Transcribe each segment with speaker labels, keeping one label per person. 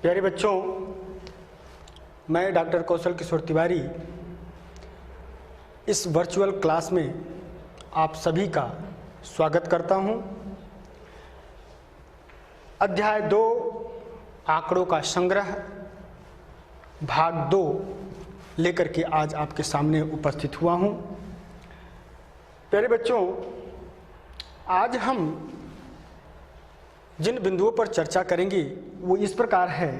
Speaker 1: प्यारे बच्चों, मैं डॉक्टर कौशल किशोर तिवारी इस वर्चुअल क्लास में आप सभी का स्वागत करता हूं। अध्याय 2 आंकड़ों का संग्रह भाग 2 लेकर के आज आपके सामने उपस्थित हुआ हूं। प्यारे बच्चों, आज हम जिन बिंदुओं पर चर्चा करेंगे वो इस प्रकार है।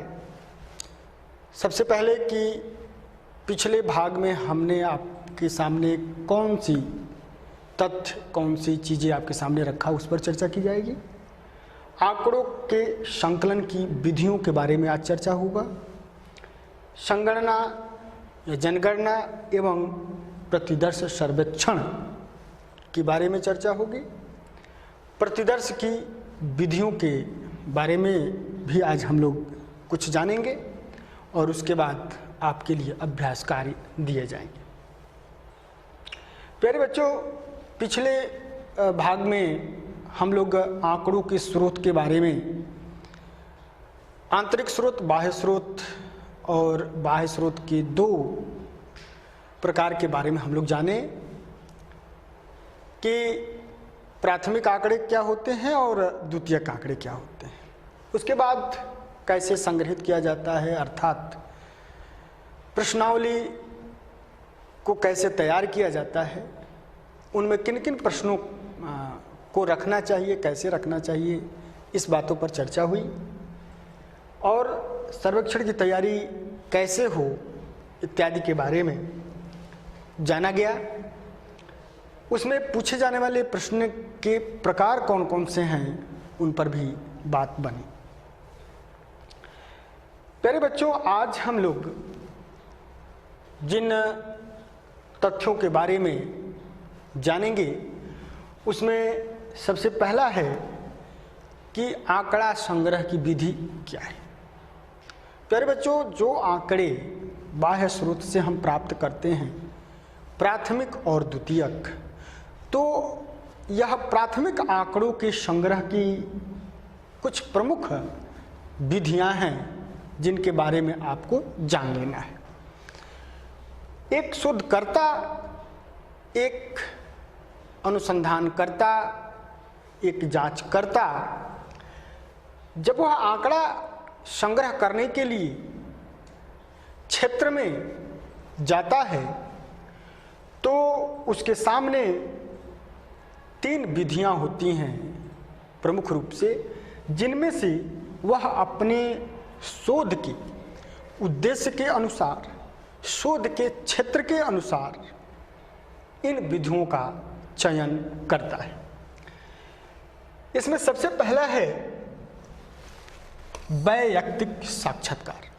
Speaker 1: सबसे पहले कि पिछले भाग में हमने आपके सामने कौन सी तथ्य, कौन सी चीज़ें आपके सामने रखा, उस पर चर्चा की जाएगी। आंकड़ों के संकलन की विधियों के बारे में आज चर्चा होगा। संगणना या जनगणना एवं प्रतिदर्श सर्वेक्षण के बारे में चर्चा होगी। प्रतिदर्श की विधियों के बारे में भी आज हम लोग कुछ जानेंगे और उसके बाद आपके लिए अभ्यास कार्य दिए जाएंगे। प्यारे बच्चों, पिछले भाग में हम लोग आंकड़ों के स्रोत के बारे में, आंतरिक स्रोत, बाह्य स्रोत और बाह्य स्रोत के 2 प्रकार के बारे में हम लोग जाने कि प्राथमिक आंकड़े क्या होते हैं और द्वितीयक आंकड़े क्या होते हैं। उसके बाद कैसे संग्रहित किया जाता है, अर्थात प्रश्नावली को कैसे तैयार किया जाता है, उनमें किन किन प्रश्नों को रखना चाहिए, कैसे रखना चाहिए, इस बातों पर चर्चा हुई। और सर्वेक्षण की तैयारी कैसे हो इत्यादि के बारे में जाना गया। उसमें पूछे जाने वाले प्रश्न के प्रकार कौन कौन से हैं, उन पर भी बात बनी। प्यारे बच्चों, आज हम लोग जिन तथ्यों के बारे में जानेंगे उसमें सबसे पहला है कि आंकड़ा संग्रह की विधि क्या है। प्यारे बच्चों, जो आंकड़े बाह्य स्रोत से हम प्राप्त करते हैं, प्राथमिक और द्वितीयक, तो यह प्राथमिक आंकड़ों के संग्रह की कुछ प्रमुख विधियां हैं जिनके बारे में आपको जान लेना है। एक शोधकर्ता, एक अनुसंधानकर्ता, एक जांचकर्ता जब वह आंकड़ा संग्रह करने के लिए क्षेत्र में जाता है तो उसके सामने 3 विधियां होती हैं प्रमुख रूप से, जिनमें से वह अपने शोध के उद्देश्य के अनुसार, शोध के क्षेत्र के अनुसार इन विधियों का चयन करता है। इसमें सबसे पहला है वैयक्तिक साक्षात्कार।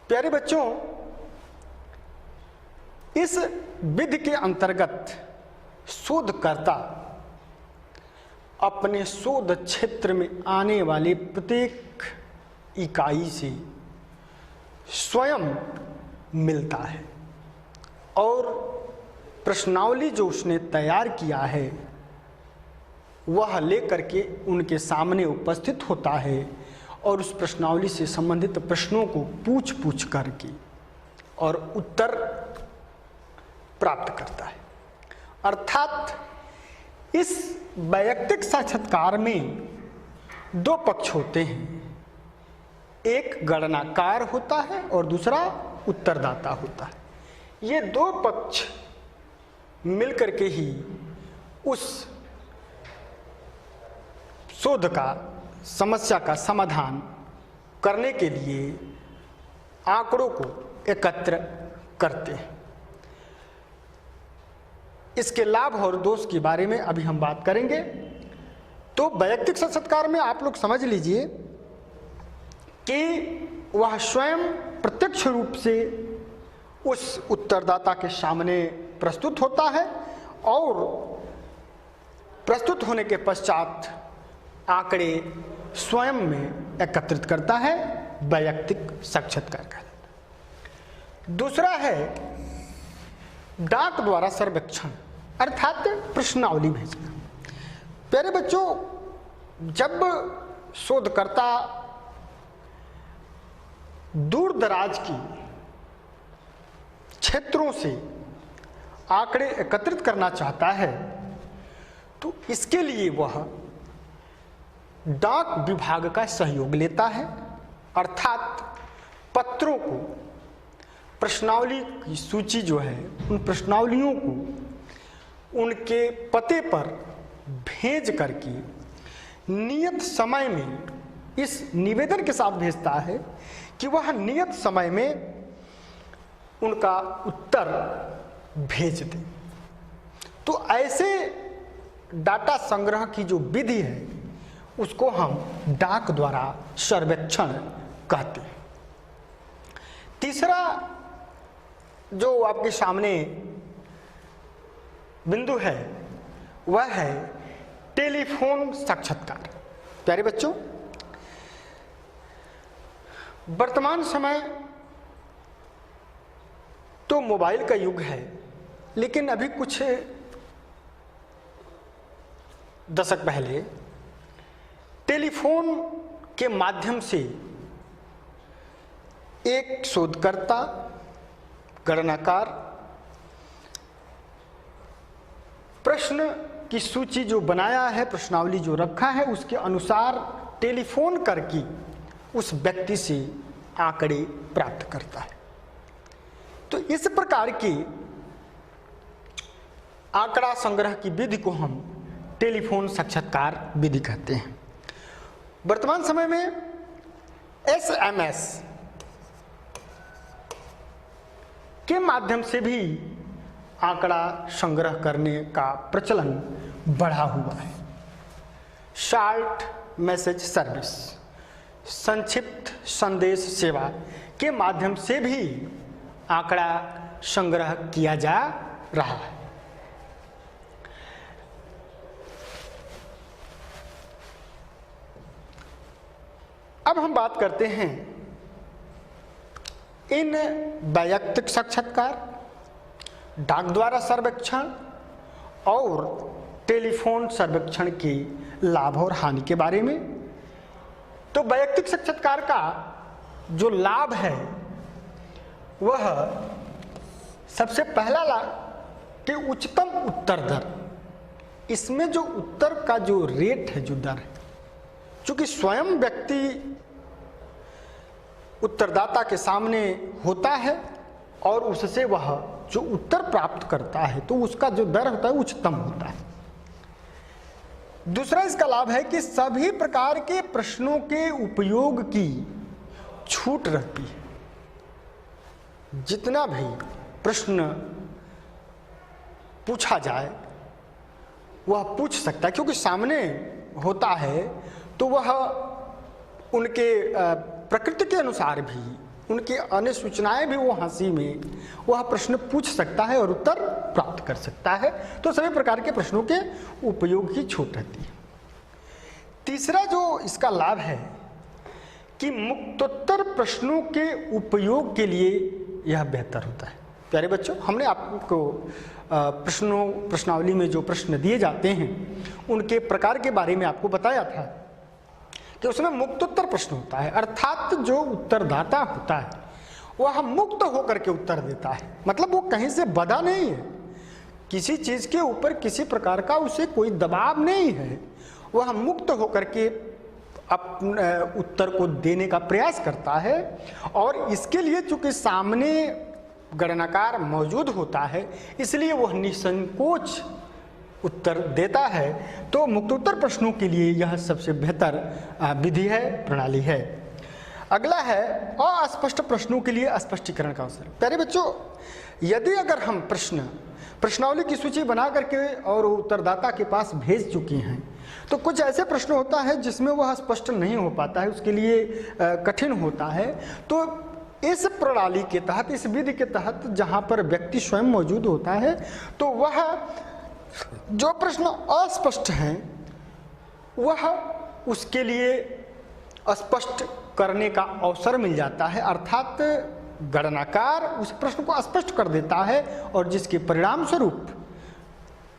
Speaker 1: प्यारे बच्चों, इस विधि के अंतर्गत शोधकर्ता अपने शोध क्षेत्र में आने वाले प्रत्येक इकाई से स्वयं मिलता है और प्रश्नावली जो उसने तैयार किया है वह लेकर के उनके सामने उपस्थित होता है और उस प्रश्नावली से संबंधित प्रश्नों को पूछ करके और उत्तर प्राप्त करता है। अर्थात इस वैयक्तिक साक्षात्कार में 2 पक्ष होते हैं, एक गणनाकार होता है और दूसरा उत्तरदाता होता है। ये 2 पक्ष मिलकर के ही उस शोध का, समस्या का समाधान करने के लिए आंकड़ों को एकत्र करते हैं। इसके लाभ और दोष के बारे में अभी हम बात करेंगे। तो वैयक्तिक साक्षात्कार में आप लोग समझ लीजिए कि वह स्वयं प्रत्यक्ष रूप से उस उत्तरदाता के सामने प्रस्तुत होता है और प्रस्तुत होने के पश्चात आंकड़े स्वयं में एकत्रित करता है, वैयक्तिक साक्षात्कार कहलाता है। दूसरा है डाक द्वारा सर्वेक्षण, अर्थात प्रश्नावली भेजना। प्यारे बच्चों, जब शोधकर्ता दूर दराज की क्षेत्रों से आंकड़े एकत्रित करना चाहता है तो इसके लिए वह डाक विभाग का सहयोग लेता है, अर्थात पत्रों को, प्रश्नावली की सूची जो है उन प्रश्नावलियों को उनके पते पर भेज करके नियत समय में इस निवेदन के साथ भेजता है कि वह नियत समय में उनका उत्तर भेज दे। तो ऐसे डाटा संग्रह की जो विधि है उसको हम डाक द्वारा सर्वेक्षण कहते हैं। तीसरा जो आपके सामने बिंदु है वह है टेलीफोन साक्षात्कार। प्यारे बच्चों, वर्तमान समय तो मोबाइल का युग है, लेकिन अभी कुछ दशक पहले टेलीफोन के माध्यम से एक शोधकर्ता, गणनाकार प्रश्न की सूची जो बनाया है, प्रश्नावली जो रखा है, उसके अनुसार टेलीफोन करके उस व्यक्ति से आंकड़े प्राप्त करता है। तो इस प्रकार की आंकड़ा संग्रह की विधि को हम टेलीफोन साक्षात्कार विधि कहते हैं। वर्तमान समय में SMS के माध्यम से भी आंकड़ा संग्रह करने का प्रचलन बढ़ा हुआ है। शॉर्ट मैसेज सर्विस, संक्षिप्त संदेश सेवा के माध्यम से भी आंकड़ा संग्रह किया जा रहा है। अब हम बात करते हैं इन वैयक्तिक साक्षात्कार, डाक द्वारा सर्वेक्षण और टेलीफोन सर्वेक्षण के लाभ और हानि के बारे में। तो वैयक्तिक साक्षात्कार का जो लाभ है वह सबसे पहला लाभ कि उच्चतम उत्तर दर। इसमें जो उत्तर का जो रेट है, जो दर है, चूंकि स्वयं व्यक्ति उत्तरदाता के सामने होता है और उससे वह जो उत्तर प्राप्त करता है तो उसका जो दर होता है उच्चतम होता है। दूसरा इसका लाभ है कि सभी प्रकार के प्रश्नों के उपयोग की छूट रहती है। जितना भी प्रश्न पूछा जाए वह पूछ सकता है, क्योंकि सामने होता है तो वह उनके प्रकृति के अनुसार भी, उनके अन्य सूचनाएं भी वो हंसी में वह प्रश्न पूछ सकता है और उत्तर प्राप्त कर सकता है। तो सभी प्रकार के प्रश्नों के उपयोग की छूट रहती है। तीसरा जो इसका लाभ है कि मुक्तोत्तर प्रश्नों के उपयोग के लिए यह बेहतर होता है। प्यारे बच्चों, हमने आपको प्रश्नावली में जो प्रश्न दिए जाते हैं उनके प्रकार के बारे में आपको बताया था कि उसमें मुक्तोत्तर प्रश्न होता है, अर्थात जो उत्तरदाता होता है वह मुक्त होकर के उत्तर देता है। मतलब वो कहीं से बंधा नहीं है, किसी चीज़ के ऊपर किसी प्रकार का उसे कोई दबाव नहीं है, वह मुक्त होकर के अपने उत्तर को देने का प्रयास करता है। और इसके लिए चूंकि सामने गणनाकार मौजूद होता है इसलिए वह निसंकोच उत्तर देता है। तो मुक्तोत्तर प्रश्नों के लिए यह सबसे बेहतर विधि है, प्रणाली है। अगला है अस्पष्ट प्रश्नों के लिए स्पष्टीकरण का अवसर। प्यारे बच्चों, यदि अगर हम प्रश्नावली की सूची बना करके और उत्तरदाता के पास भेज चुकी हैं तो कुछ ऐसे प्रश्न होता है जिसमें वह स्पष्ट नहीं हो पाता है, उसके लिए कठिन होता है। तो इस प्रणाली के तहत, इस विधि के तहत जहाँ पर व्यक्ति स्वयं मौजूद होता है तो वह जो प्रश्न अस्पष्ट हैं वह उसके लिए स्पष्ट करने का अवसर मिल जाता है, अर्थात गणनाकार उस प्रश्न को स्पष्ट कर देता है और जिसके परिणाम स्वरूप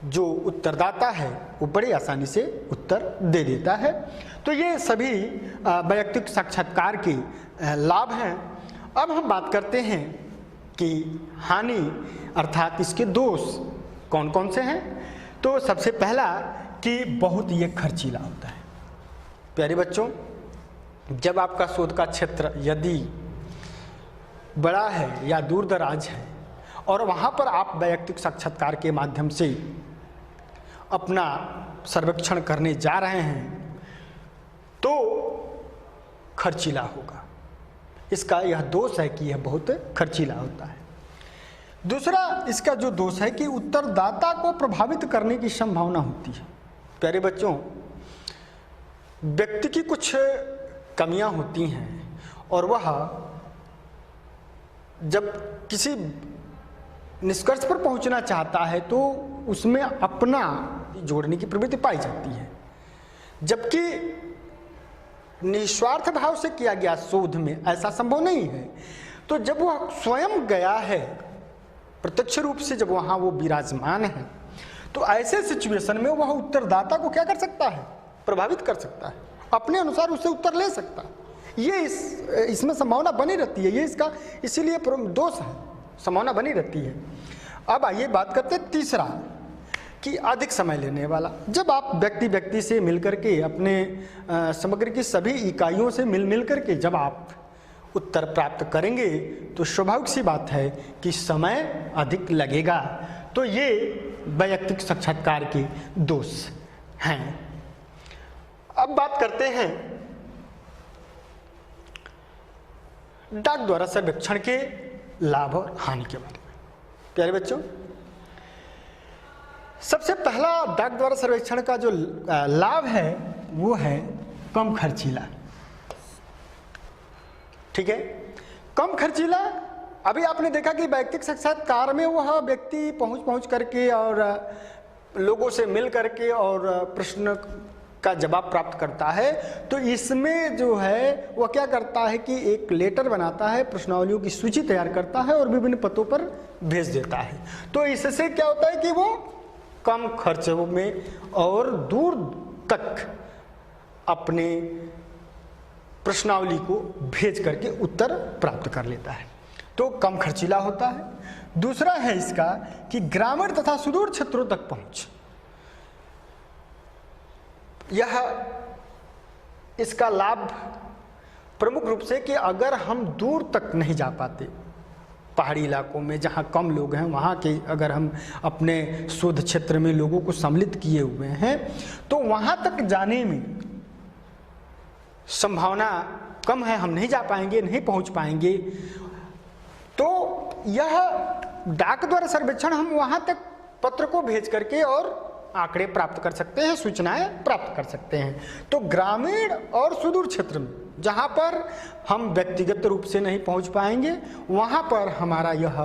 Speaker 1: जो उत्तरदाता है वो बड़ी आसानी से उत्तर दे देता है। तो ये सभी वैयक्तिक साक्षात्कार के लाभ हैं। अब हम बात करते हैं कि हानि अर्थात इसके दोष कौन कौन से हैं। तो सबसे पहला कि बहुत ये खर्चीला होता है। प्यारे बच्चों, जब आपका शोध का क्षेत्र यदि बड़ा है या दूर दराज है और वहाँ पर आप वैयक्तिक साक्षात्कार के माध्यम से अपना सर्वेक्षण करने जा रहे हैं तो खर्चीला होगा। इसका यह दोष है कि यह बहुत खर्चीला होता है। दूसरा इसका जो दोष है कि उत्तरदाता को प्रभावित करने की संभावना होती है। प्यारे बच्चों, व्यक्ति की कुछ कमियां होती हैं और वह जब किसी निष्कर्ष पर पहुंचना चाहता है तो उसमें अपना जोड़ने की प्रवृत्ति पाई जाती है, जबकि निस्वार्थ भाव से किया गया शोध में ऐसा संभव नहीं है। तो जब वह स्वयं गया है, प्रत्यक्ष रूप से जब वहाँ वो विराजमान है, तो ऐसे सिचुएशन में वह उत्तरदाता को क्या कर सकता है? प्रभावित कर सकता है, अपने अनुसार उससे उत्तर ले सकता है। ये इसमें संभावना बनी रहती है, ये इसका इसीलिए दोष है, संभावना बनी रहती है। अब आइए बात करते हैं तीसरा कि अधिक समय लेने वाला। जब आप व्यक्ति से मिलकर के अपने समग्र की सभी इकाइयों से मिल करके जब आप उत्तर प्राप्त करेंगे तो स्वाभाविक सी बात है कि समय अधिक लगेगा। तो ये वैयक्तिक साक्षात्कार के दोष हैं। अब बात करते हैं डाक द्वारा सर्वेक्षण के लाभ और हानि के बारे में। प्यारे बच्चों, सबसे पहला डाक द्वारा सर्वेक्षण का जो लाभ है वो है कम खर्चीला। ठीक है, कम खर्चीला। अभी आपने देखा कि वैयक्तिक साक्षात्कार में वह व्यक्ति पहुंच करके और लोगों से मिल करके और प्रश्न का जवाब प्राप्त करता है। तो इसमें जो है वह क्या करता है कि एक लेटर बनाता है, प्रश्नावलियों की सूची तैयार करता है और विभिन्न पतों पर भेज देता है। तो इससे क्या होता है कि वो कम खर्चों में और दूर तक अपने प्रश्नावली को भेज करके उत्तर प्राप्त कर लेता है, तो कम खर्चीला होता है। दूसरा है इसका कि ग्रामीण तथा सुदूर क्षेत्रों तक पहुंच। यह इसका लाभ प्रमुख रूप से कि अगर हम दूर तक नहीं जा पाते, पहाड़ी इलाकों में जहाँ कम लोग हैं वहाँ के अगर हम अपने शोध क्षेत्र में लोगों को सम्मिलित किए हुए हैं तो वहाँ तक जाने में संभावना कम है, हम नहीं जा पाएंगे, नहीं पहुँच पाएंगे। तो यह डाक द्वारा सर्वेक्षण हम वहाँ तक पत्र को भेज करके और आंकड़े प्राप्त कर सकते हैं, सूचनाएं प्राप्त कर सकते हैं। तो ग्रामीण और सुदूर क्षेत्र में जहाँ पर हम व्यक्तिगत रूप से नहीं पहुँच पाएंगे वहाँ पर हमारा यह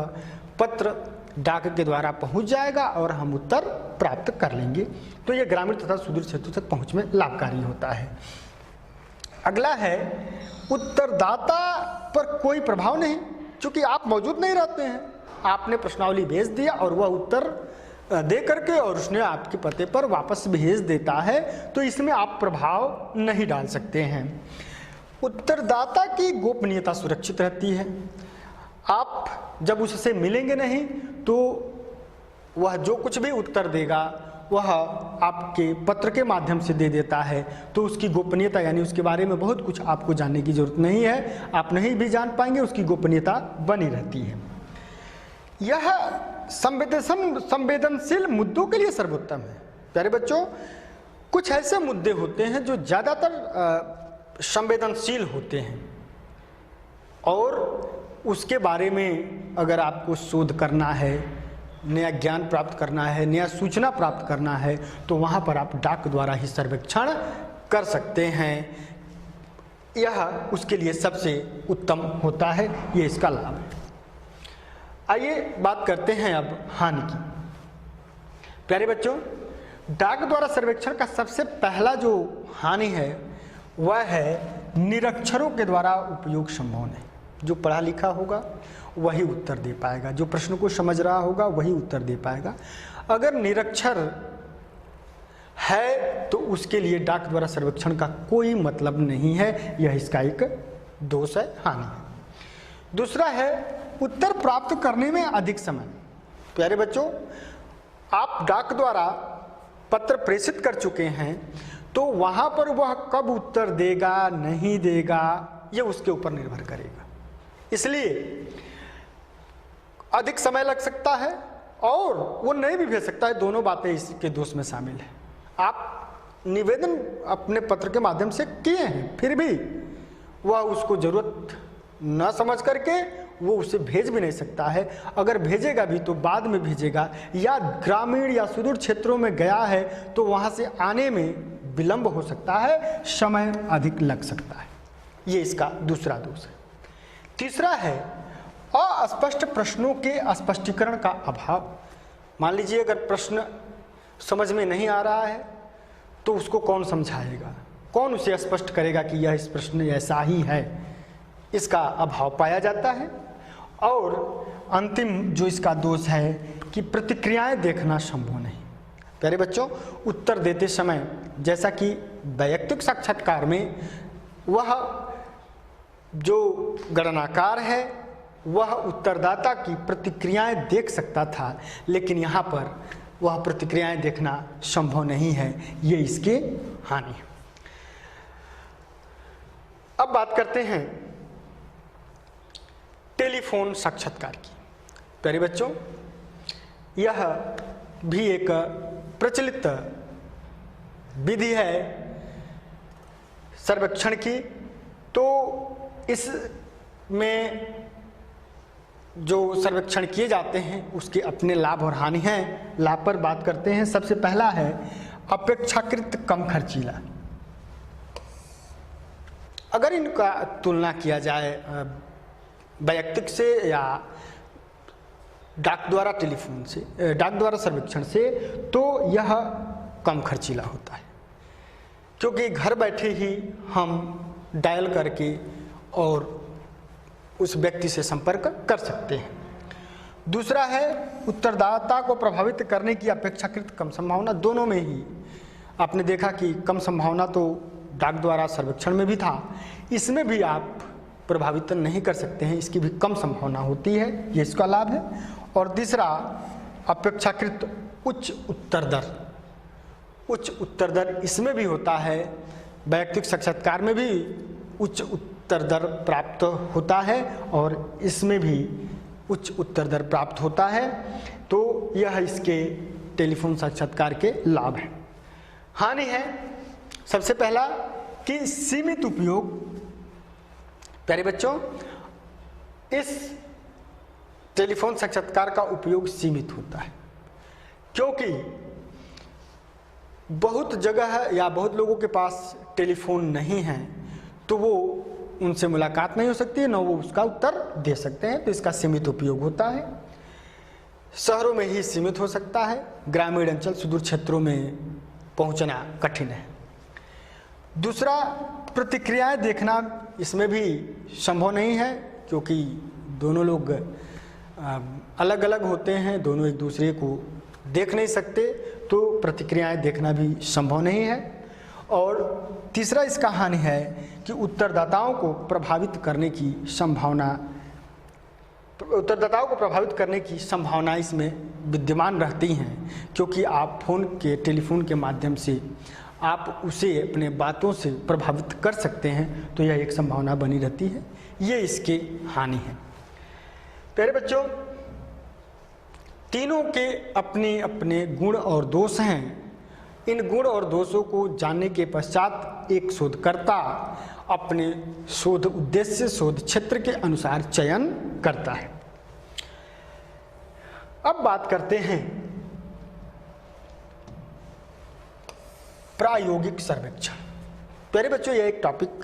Speaker 1: पत्र डाक के द्वारा पहुँच जाएगा और हम उत्तर प्राप्त कर लेंगे। तो यह ग्रामीण तथा सुदूर क्षेत्रों तक पहुँच में लाभकारी होता है। अगला है उत्तरदाता पर कोई प्रभाव नहीं, क्योंकि आप मौजूद नहीं रहते हैं। आपने प्रश्नावली भेज दिया और वह उत्तर दे करके और उसने आपके पते पर वापस भेज देता है, तो इसमें आप प्रभाव नहीं डाल सकते हैं। उत्तरदाता की गोपनीयता सुरक्षित रहती है। आप जब उससे मिलेंगे नहीं तो वह जो कुछ भी उत्तर देगा वह आपके पत्र के माध्यम से दे देता है, तो उसकी गोपनीयता यानी उसके बारे में बहुत कुछ आपको जानने की जरूरत नहीं है, आप नहीं भी जान पाएंगे, उसकी गोपनीयता बनी रहती है। यह संवेदनशील मुद्दों के लिए सर्वोत्तम है। प्यारे बच्चों, कुछ ऐसे मुद्दे होते हैं जो ज़्यादातर संवेदनशील होते हैं और उसके बारे में अगर आपको शोध करना है, नया ज्ञान प्राप्त करना है, नया सूचना प्राप्त करना है, तो वहाँ पर आप डाक द्वारा ही सर्वेक्षण कर सकते हैं। यह उसके लिए सबसे उत्तम होता है, ये इसका लाभ है। आइए बात करते हैं अब हानि की। प्यारे बच्चों, डाक द्वारा सर्वेक्षण का सबसे पहला जो हानि है वह है निरक्षरों के द्वारा उपयोग संभव नहीं। जो पढ़ा लिखा होगा वही उत्तर दे पाएगा, जो प्रश्न को समझ रहा होगा वही उत्तर दे पाएगा। अगर निरक्षर है तो उसके लिए डाक द्वारा सर्वेक्षण का कोई मतलब नहीं है, यह इसका एक दोष है, हानि है। दूसरा है उत्तर प्राप्त करने में अधिक समय। प्यारे बच्चों, आप डाक द्वारा पत्र प्रेषित कर चुके हैं, तो वहां पर वह कब उत्तर देगा नहीं देगा यह उसके ऊपर निर्भर करेगा। इसलिए अधिक समय लग सकता है और वो नहीं भी भेज सकता है। दोनों बातें इसके दोष में शामिल है। आप निवेदन अपने पत्र के माध्यम से किए हैं, फिर भी वह उसको जरूरत न समझ करके वो उसे भेज भी नहीं सकता है। अगर भेजेगा भी तो बाद में भेजेगा, या ग्रामीण या सुदूर क्षेत्रों में गया है तो वहाँ से आने में विलंब हो सकता है, समय अधिक लग सकता है। ये इसका दूसरा दोष है। तीसरा है अस्पष्ट प्रश्नों के स्पष्टीकरण का अभाव। मान लीजिए अगर प्रश्न समझ में नहीं आ रहा है तो उसको कौन समझाएगा, कौन उसे स्पष्ट करेगा कि यह इस प्रश्न ऐसा ही है, इसका अभाव पाया जाता है। और अंतिम जो इसका दोष है कि प्रतिक्रियाएं देखना संभव नहीं। प्यारे बच्चों, उत्तर देते समय जैसा कि वैयक्तिक साक्षात्कार में वह जो गणनाकार है वह उत्तरदाता की प्रतिक्रियाएं देख सकता था, लेकिन यहाँ पर वह प्रतिक्रियाएं देखना संभव नहीं है। ये इसके हानि है। अब बात करते हैं टेलीफोन साक्षात्कार की। प्यारे बच्चों, यह भी एक प्रचलित विधि है सर्वेक्षण की। तो इसमें जो सर्वेक्षण किए जाते हैं उसके अपने लाभ और हानि हैं। लाभ पर बात करते हैं। सबसे पहला है अपेक्षाकृत कम खर्चीला। अगर इनका तुलना किया जाए वैयक्तिक से या डाक द्वारा टेलीफोन से, डाक द्वारा सर्वेक्षण से, तो यह कम खर्चीला होता है, क्योंकि घर बैठे ही हम डायल करके और उस व्यक्ति से संपर्क कर सकते हैं। दूसरा है उत्तरदाता को प्रभावित करने की अपेक्षाकृत कम संभावना। दोनों में ही आपने देखा कि कम संभावना तो डाक द्वारा सर्वेक्षण में भी था, इसमें भी आप प्रभावित नहीं कर सकते हैं, इसकी भी कम संभावना होती है, ये इसका लाभ है। और तीसरा अपेक्षाकृत उच्च उत्तर दर। उच्च उत्तर दर इसमें भी होता है, वैयक्तिक साक्षात्कार में भी उच्च उत्तर दर प्राप्त होता है और इसमें भी उच्च उत्तर दर प्राप्त होता है। तो यह इसके टेलीफोन साक्षात्कार के लाभ हैं। हानि है सबसे पहला कि सीमित उपयोग। प्यारे बच्चों, इस टेलीफोन साक्षात्कार का उपयोग सीमित होता है, क्योंकि बहुत जगह या बहुत लोगों के पास टेलीफोन नहीं है, तो वो उनसे मुलाकात नहीं हो सकती है, न वो उसका उत्तर दे सकते हैं, तो इसका सीमित उपयोग होता है। शहरों में ही सीमित हो सकता है, ग्रामीण अंचल सुदूर क्षेत्रों में पहुंचना कठिन है। दूसरा, प्रतिक्रियाएं देखना इसमें भी संभव नहीं है, क्योंकि दोनों लोग अलग अलग होते हैं, दोनों एक दूसरे को देख नहीं सकते, तो प्रतिक्रियाएं देखना भी संभव नहीं है। और तीसरा इसका हानि है कि उत्तरदाताओं को प्रभावित करने की संभावना इसमें विद्यमान रहती हैं, क्योंकि आप टेलीफोन के माध्यम से आप उसे अपने बातों से प्रभावित कर सकते हैं, तो यह एक संभावना बनी रहती है। ये इसके हानि है। प्यारे बच्चों, तीनों के अपने अपने गुण और दोष हैं। इन गुण और दोषों को जानने के पश्चात एक शोधकर्ता अपने शोध उद्देश्य, शोध क्षेत्र के अनुसार चयन करता है। अब बात करते हैं प्रायोगिक सर्वेक्षण। प्यारे बच्चों, यह एक टॉपिक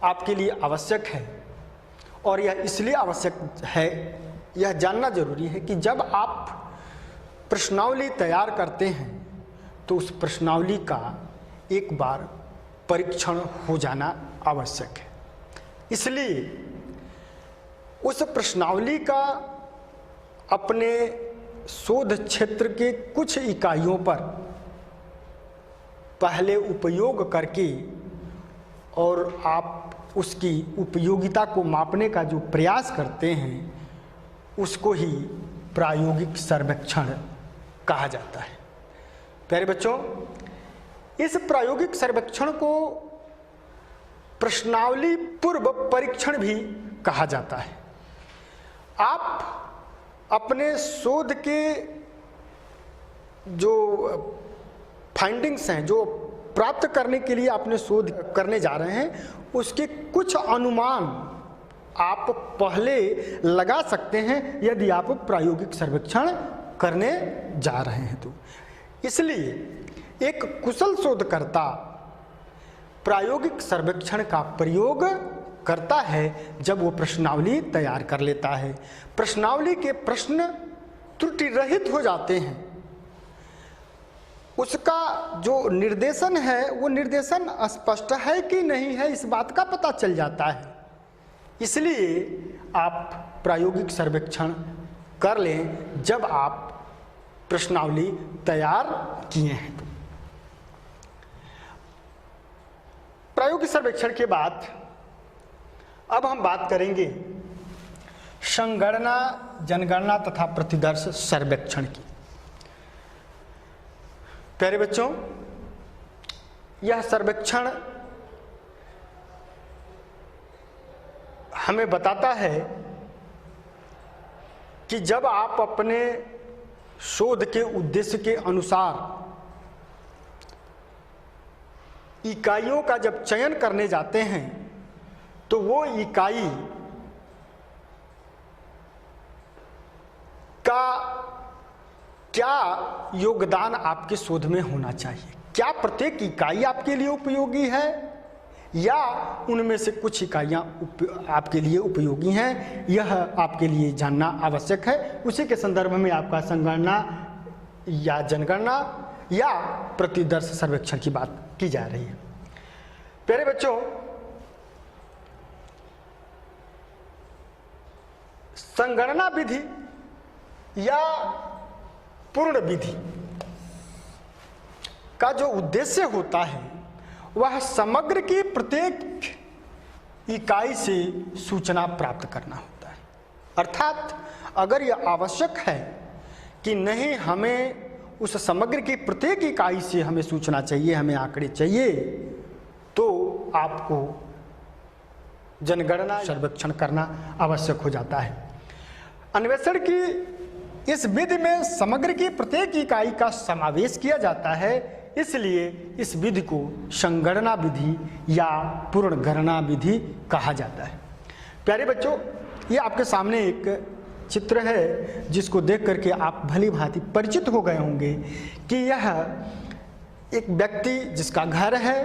Speaker 1: आपके लिए आवश्यक है, और यह इसलिए आवश्यक है, यह जानना जरूरी है कि जब आप प्रश्नावली तैयार करते हैं तो उस प्रश्नावली का एक बार परीक्षण हो जाना आवश्यक है। इसलिए उस प्रश्नावली का अपने शोध क्षेत्र के कुछ इकाइयों पर पहले उपयोग करके और आप उसकी उपयोगिता को मापने का जो प्रयास करते हैं उसको ही प्रायोगिक सर्वेक्षण कहा जाता है। प्यारे बच्चों, इस प्रायोगिक सर्वेक्षण को प्रश्नावली पूर्व परीक्षण भी कहा जाता है। आप अपने शोध के जो फाइंडिंग्स हैं, जो प्राप्त करने के लिए आपने शोध करने जा रहे हैं, उसके कुछ अनुमान आप पहले लगा सकते हैं यदि आप प्रायोगिक सर्वेक्षण करने जा रहे हैं तो। इसलिए एक कुशल शोधकर्ता प्रायोगिक सर्वेक्षण का प्रयोग करता है जब वो प्रश्नावली तैयार कर लेता है। प्रश्नावली के प्रश्न त्रुटि रहित हो जाते हैं, उसका जो निर्देशन है वो निर्देशन स्पष्ट है कि नहीं है इस बात का पता चल जाता है। इसलिए आप प्रायोगिक सर्वेक्षण कर लें जब आप प्रश्नावली तैयार किए हैं। प्रायोगिक सर्वेक्षण के बाद अब हम बात करेंगे संगणना, जनगणना तथा प्रतिदर्श सर्वेक्षण की। प्यारे बच्चों, यह सर्वेक्षण हमें बताता है कि जब आप अपने शोध के उद्देश्य के अनुसार इकाइयों का जब चयन करने जाते हैं तो वो इकाई का क्या योगदान आपके शोध में होना चाहिए। क्या प्रत्येक इकाई आपके लिए उपयोगी है या उनमें से कुछ इकाइयाँ आपके लिए उपयोगी हैं, यह आपके लिए जानना आवश्यक है। उसी के संदर्भ में आपका संगणना या जनगणना या प्रतिदर्श सर्वेक्षण की बात की जा रही है। प्यारे बच्चों, संगणना विधि या पूर्ण विधि का जो उद्देश्य होता है वह समग्र की प्रत्येक इकाई से सूचना प्राप्त करना होता है। अर्थात अगर यह आवश्यक है कि नहीं, हमें उस समग्र की प्रत्येक इकाई से हमें सूचना चाहिए, हमें आंकड़े चाहिए, तो आपको जनगणना सर्वेक्षण करना आवश्यक हो जाता है। अन्वेषण की इस विधि में समग्र की प्रत्येक इकाई का समावेश किया जाता है, इसलिए इस विधि को संगणना विधि या पूर्ण गणना विधि कहा जाता है। प्यारे बच्चों, ये आपके सामने एक चित्र है जिसको देख करके आप भली भांति परिचित हो गए होंगे कि यह एक व्यक्ति जिसका घर है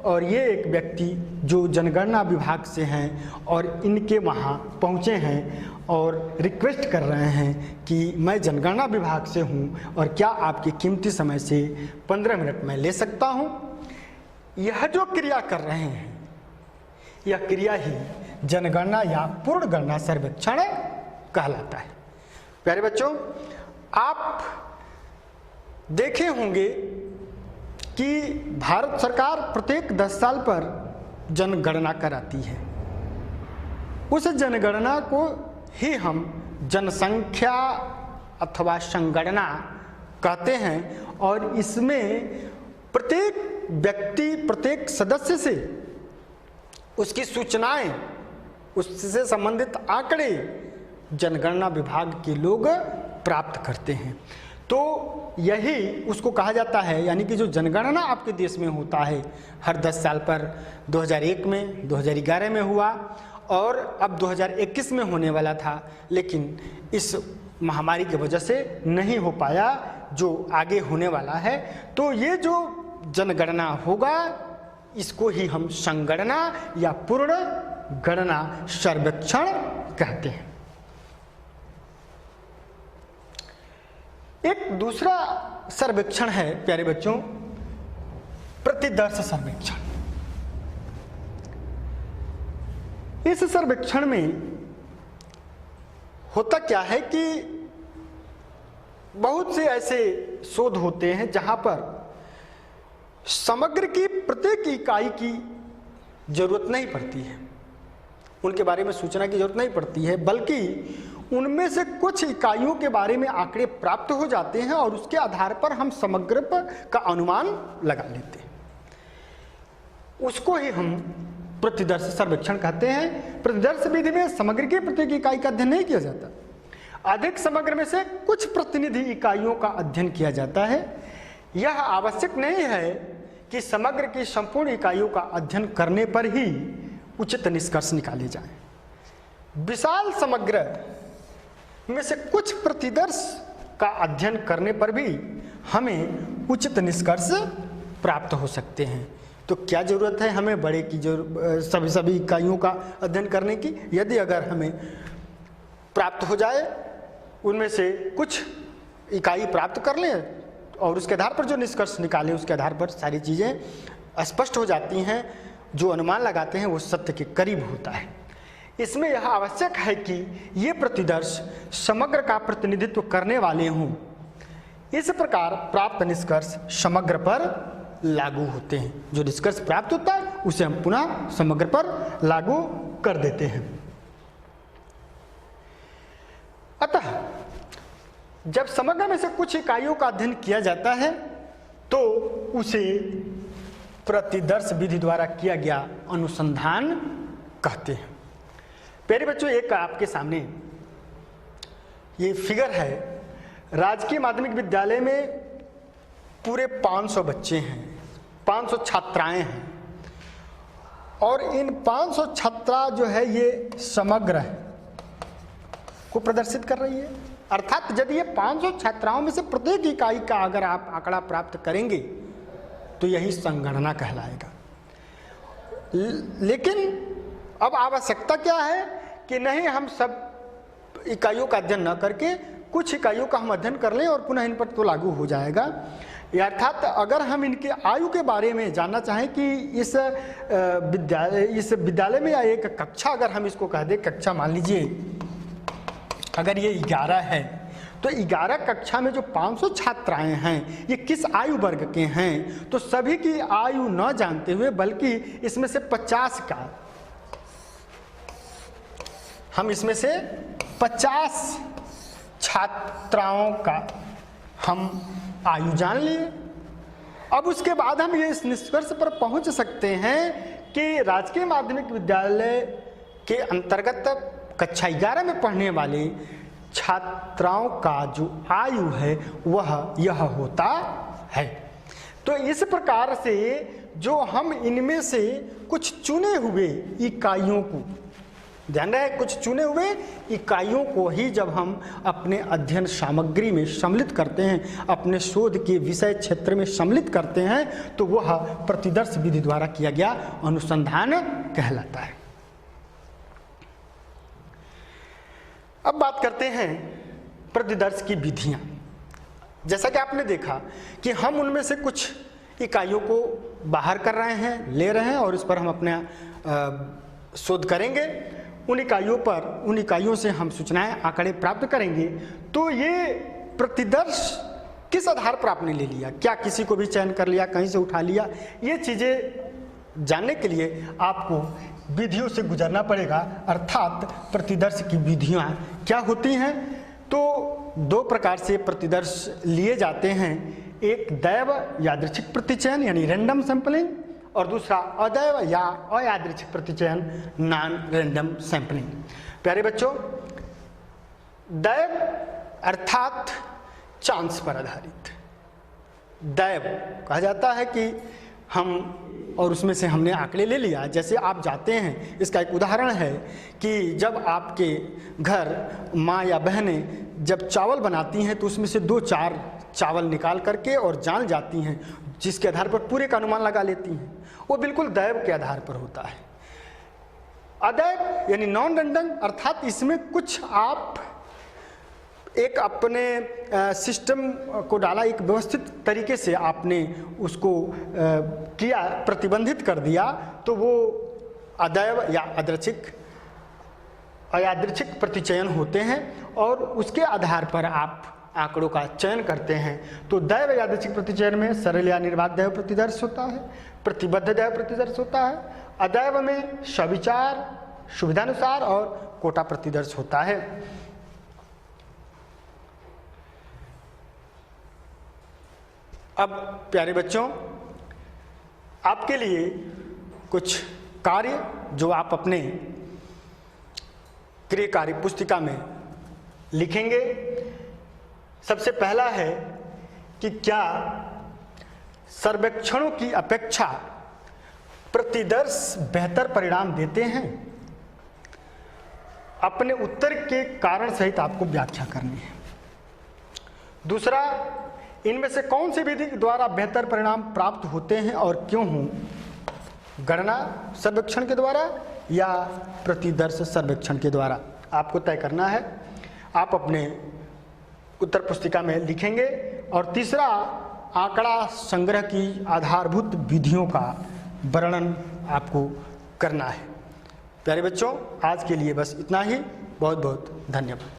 Speaker 1: और ये एक व्यक्ति जो जनगणना विभाग से हैं और इनके वहाँ पहुँचे हैं और रिक्वेस्ट कर रहे हैं कि मैं जनगणना विभाग से हूँ और क्या आपके कीमती समय से 15 मिनट मैं ले सकता हूँ। यह जो क्रिया कर रहे हैं यह क्रिया ही जनगणना या पूर्ण गणना सर्वेक्षण कहलाता है। प्यारे बच्चों, आप देखे होंगे कि भारत सरकार प्रत्येक 10 साल पर जनगणना कराती है। उस जनगणना को ही हम जनसंख्या अथवा संगणना कहते हैं और इसमें प्रत्येक व्यक्ति, प्रत्येक सदस्य से उसकी सूचनाएं, उससे संबंधित आंकड़े जनगणना विभाग के लोग प्राप्त करते हैं। तो यही उसको कहा जाता है, यानी कि जो जनगणना आपके देश में होता है हर 10 साल पर, 2001 में, 2011 में हुआ और अब 2021 में होने वाला था, लेकिन इस महामारी की वजह से नहीं हो पाया, जो आगे होने वाला है। तो ये जो जनगणना होगा इसको ही हम संगणना या पूर्ण गणना सर्वेक्षण कहते हैं। एक दूसरा सर्वेक्षण है प्यारे बच्चों, प्रतिदर्श सर्वेक्षण। इस सर्वेक्षण में होता क्या है कि बहुत से ऐसे शोध होते हैं जहां पर समग्र की प्रत्येक इकाई की जरूरत नहीं पड़ती है। उनके बारे में सूचना की जरूरत नहीं पड़ती है, बल्कि उनमें से कुछ इकाइयों के बारे में आंकड़े प्राप्त हो जाते हैं और उसके आधार पर हम समग्र का अनुमान लगा लेते हैं। उसको ही हम प्रतिदर्श सर्वेक्षण कहते हैं। प्रतिदर्श विधि में समग्र की प्रत्येक इकाई का अध्ययन नहीं किया जाता, अधिक समग्र में से कुछ प्रतिनिधि इकाइयों का अध्ययन किया जाता है। यह आवश्यक नहीं है कि समग्र की संपूर्ण इकाइयों का अध्ययन करने पर ही उचित निष्कर्ष निकाले जाएं। विशाल समग्र में से कुछ प्रतिदर्श का अध्ययन करने पर भी हमें उचित निष्कर्ष प्राप्त हो सकते हैं। तो क्या जरूरत है हमें बड़े की सभी इकाइयों का अध्ययन करने की? यदि अगर हमें प्राप्त हो जाए, उनमें से कुछ इकाई प्राप्त कर लें और उसके आधार पर जो निष्कर्ष निकालें, उसके आधार पर सारी चीज़ें स्पष्ट हो जाती हैं। जो अनुमान लगाते हैं वो सत्य के करीब होता है। इसमें यह आवश्यक है कि ये प्रतिदर्श समग्र का प्रतिनिधित्व करने वाले हों। इस प्रकार प्राप्त निष्कर्ष समग्र पर लागू होते हैं। जो निष्कर्ष प्राप्त होता है उसे हम पुनः समग्र पर लागू कर देते हैं। अतः जब समग्र में से कुछ इकाइयों का अध्ययन किया जाता है तो उसे प्रतिदर्श विधि द्वारा किया गया अनुसंधान कहते हैं। प्यारे बच्चों, एक आपके सामने ये फिगर है। राजकीय माध्यमिक विद्यालय में पूरे 500 बच्चे हैं, 500 छात्राएं हैं और इन 500 छात्रा जो है ये समग्र को प्रदर्शित कर रही है। अर्थात यदि ये 500 छात्राओं में से प्रत्येक इकाई का अगर आप आंकड़ा प्राप्त करेंगे तो यही संगणना कहलाएगा। लेकिन अब आवश्यकता क्या है कि नहीं, हम सब इकाइयों का अध्ययन न करके कुछ इकाइयों का हम अध्ययन कर लें और पुनः इन पर तो लागू हो जाएगा। अर्थात अगर हम इनके आयु के बारे में जानना चाहें कि इस विद्यालय में या एक कक्षा, अगर हम इसको कह दें कक्षा, मान लीजिए अगर ये 11 है तो 11 कक्षा में जो 500 छात्राएं हैं ये किस आयु वर्ग के हैं, तो सभी की आयु न जानते हुए बल्कि इसमें से 50 का, हम इसमें से 50 छात्राओं का हम आयु जान लिए। अब उसके बाद हम ये इस निष्कर्ष पर पहुंच सकते हैं कि राजकीय माध्यमिक विद्यालय के अंतर्गत कक्षा 11 में पढ़ने वाले छात्राओं का जो आयु है वह यह होता है। तो इस प्रकार से जो हम इनमें से कुछ चुने हुए इकाइयों को, ध्यान रहे, कुछ चुने हुए इकाइयों को ही जब हम अपने अध्ययन सामग्री में सम्मिलित करते हैं, अपने शोध के विषय क्षेत्र में सम्मिलित करते हैं, तो वह प्रतिदर्श विधि द्वारा किया गया अनुसंधान कहलाता है। अब बात करते हैं प्रतिदर्श की विधियां। जैसा कि आपने देखा कि हम उनमें से कुछ इकाइयों को बाहर कर रहे हैं, ले रहे हैं और इस पर हम अपना शोध करेंगे। उन इकाइयों से हम सूचनाएं, आंकड़े प्राप्त करेंगे। तो ये प्रतिदर्श किस आधार पर आपने ले लिया, क्या किसी को भी चयन कर लिया, कहीं से उठा लिया, ये चीज़ें जानने के लिए आपको विधियों से गुजरना पड़ेगा। अर्थात प्रतिदर्श की विधियां क्या होती हैं? तो दो प्रकार से प्रतिदर्श लिए जाते हैं। एक दैव यादृच्छिक प्रतिचयन यानी रैंडम सैंपलिंग, और दूसरा अदैव या अयादृच्छिक प्रतिचयन नॉन रैंडम सैंपलिंग। प्यारे बच्चों, दैव अर्थात चांस पर आधारित, दैव कहा जाता है कि हम और उसमें से हमने आंकड़े ले लिया। जैसे आप जाते हैं, इसका एक उदाहरण है कि जब आपके घर माँ या बहनें जब चावल बनाती हैं तो उसमें से 2-4 चावल निकाल करके और जान जाती हैं, जिसके आधार पर पूरे का अनुमान लगा लेती हैं। वो बिल्कुल दैव के आधार पर होता है। अदैव यानी नॉन रैंडम, अर्थात इसमें कुछ आप एक अपने सिस्टम को डाला, एक व्यवस्थित तरीके से आपने उसको किया, प्रतिबंधित कर दिया, तो वो अदैव या अयादृच्छिक प्रतिचयन होते हैं और उसके आधार पर आप आंकड़ों का चयन करते हैं। तो दैव यादृच्छिक प्रतिचयन में सरल या निर्वात दैव प्रतिदर्श होता है, प्रतिबद्ध दैव प्रतिदर्श होता है। अदैव में सविचार सुविधानुसार और कोटा प्रतिदर्श होता है। अब प्यारे बच्चों, आपके लिए कुछ कार्य जो आप अपने गृह कार्य पुस्तिका में लिखेंगे। सबसे पहला है कि क्या सर्वेक्षणों की अपेक्षा प्रतिदर्श बेहतर परिणाम देते हैं? अपने उत्तर के कारण सहित आपको व्याख्या करनी है। दूसरा, इनमें से कौन सी विधि द्वारा बेहतर परिणाम प्राप्त होते हैं और क्यों हों? गणना सर्वेक्षण के द्वारा या प्रतिदर्श सर्वेक्षण के द्वारा, आपको तय करना है। आप अपने उत्तर पुस्तिका में लिखेंगे। और तीसरा, आंकड़ा संग्रह की आधारभूत विधियों का वर्णन आपको करना है। प्यारे बच्चों, आज के लिए बस इतना ही। बहुत बहुत धन्यवाद।